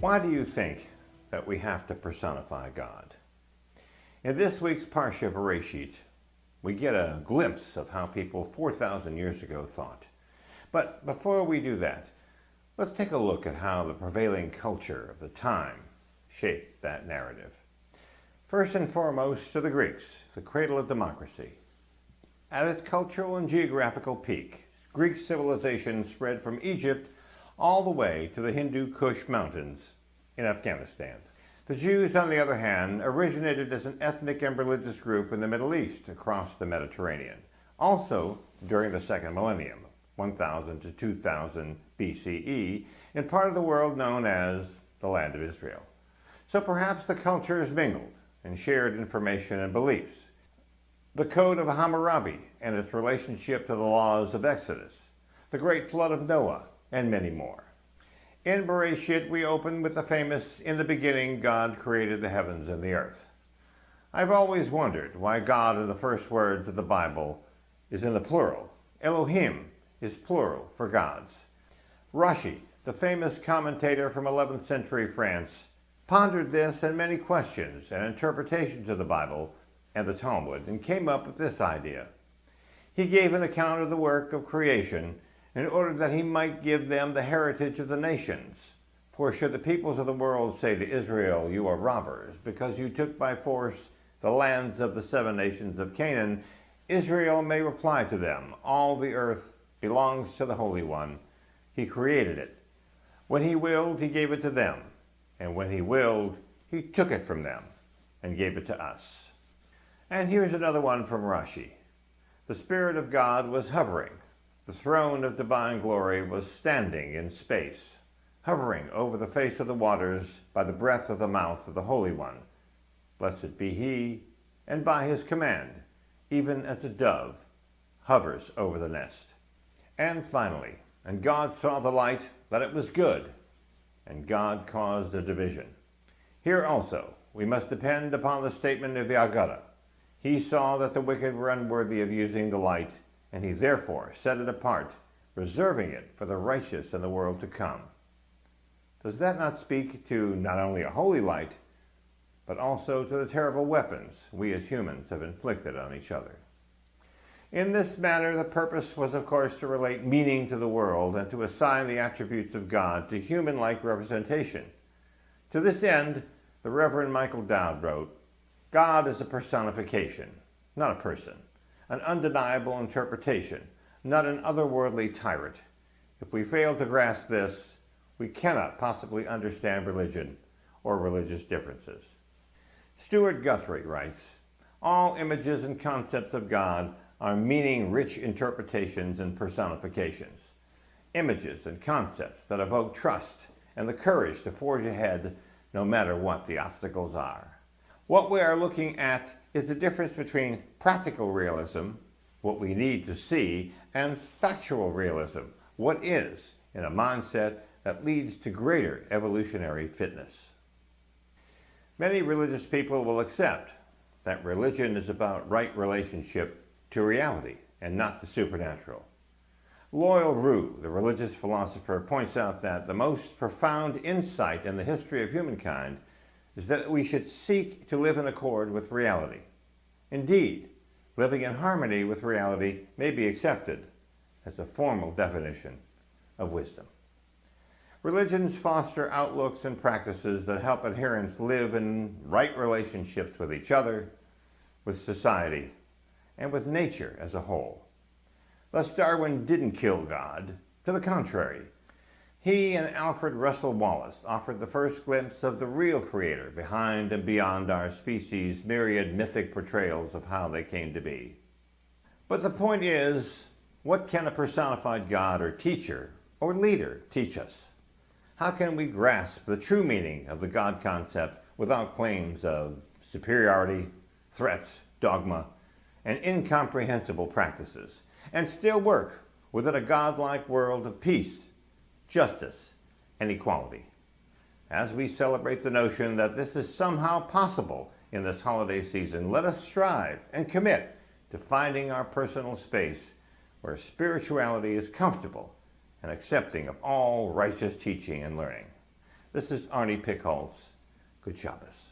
Why do you think that we have to personify God? In this week's parsha Bereisheet, we get a glimpse of how people 4,000 years ago thought. But before we do that, let's take a look at how the prevailing culture of the time shaped that narrative. First and foremost to the Greeks, the cradle of democracy. At its cultural and geographical peak, Greek civilization spread from Egypt all the way to the Hindu Kush Mountains in Afghanistan. The Jews, on the other hand, originated as an ethnic and religious group in the Middle East across the Mediterranean, also during the second millennium, 1000 to 2000 BCE, in part of the world known as the Land of Israel. So perhaps the cultures mingled and shared information and beliefs. The Code of Hammurabi and its relationship to the laws of Exodus, the Great Flood of Noah, and many more. In Bereisheet, we open with the famous, "In the beginning, God created the heavens and the earth." I've always wondered why God in the first words of the Bible is in the plural. Elohim is plural for gods. Rashi, the famous commentator from 11th century France, pondered this and many questions and interpretations of the Bible and the Talmud and came up with this idea. He gave an account of the work of creation in order that he might give them the heritage of the nations. For should the peoples of the world say to Israel, "You are robbers, because you took by force the lands of the 7 nations of Canaan," Israel may reply to them, "All the earth belongs to the Holy One. He created it. When he willed, he gave it to them. And when he willed, he took it from them and gave it to us." And here's another one from Rashi. "The Spirit of God was hovering. The throne of divine glory was standing in space, hovering over the face of the waters by the breath of the mouth of the Holy One. Blessed be he, and by his command, even as a dove hovers over the nest." And finally, "And God saw the light, that it was good, and God caused a division." Here also, we must depend upon the statement of the Aggadah. He saw that the wicked were unworthy of using the light, and he therefore set it apart, reserving it for the righteous in the world to come. Does that not speak to not only a holy light, but also to the terrible weapons we as humans have inflicted on each other? In this manner, the purpose was, of course, to relate meaning to the world and to assign the attributes of God to human-like representation. To this end, the Reverend Michael Dowd wrote, "God is a personification, not a person, an undeniable interpretation, not an otherworldly tyrant. If we fail to grasp this, we cannot possibly understand religion or religious differences." Stuart Guthrie writes, "All images and concepts of God are meaning-rich interpretations and personifications. Images and concepts that evoke trust and the courage to forge ahead no matter what the obstacles are." What we are looking at is the difference between practical realism, what we need to see, and factual realism, what is, in a mindset that leads to greater evolutionary fitness. Many religious people will accept that religion is about right relationship to reality and not the supernatural. Loyal Rue, the religious philosopher, points out that the most profound insight in the history of humankind is that we should seek to live in accord with reality. Indeed, living in harmony with reality may be accepted as a formal definition of wisdom. Religions foster outlooks and practices that help adherents live in right relationships with each other, with society, and with nature as a whole. Thus, Darwin didn't kill God. To the contrary, he and Alfred Russel Wallace offered the first glimpse of the real creator behind and beyond our species' myriad mythic portrayals of how they came to be. But the point is, what can a personified God or teacher or leader teach us? How can we grasp the true meaning of the God concept without claims of superiority, threats, dogma, and incomprehensible practices, and still work within a godlike world of peace, justice, and equality? As we celebrate the notion that this is somehow possible in this holiday season, let us strive and commit to finding our personal space where spirituality is comfortable and accepting of all righteous teaching and learning. This is Arny Pickholtz. Good Shabbos.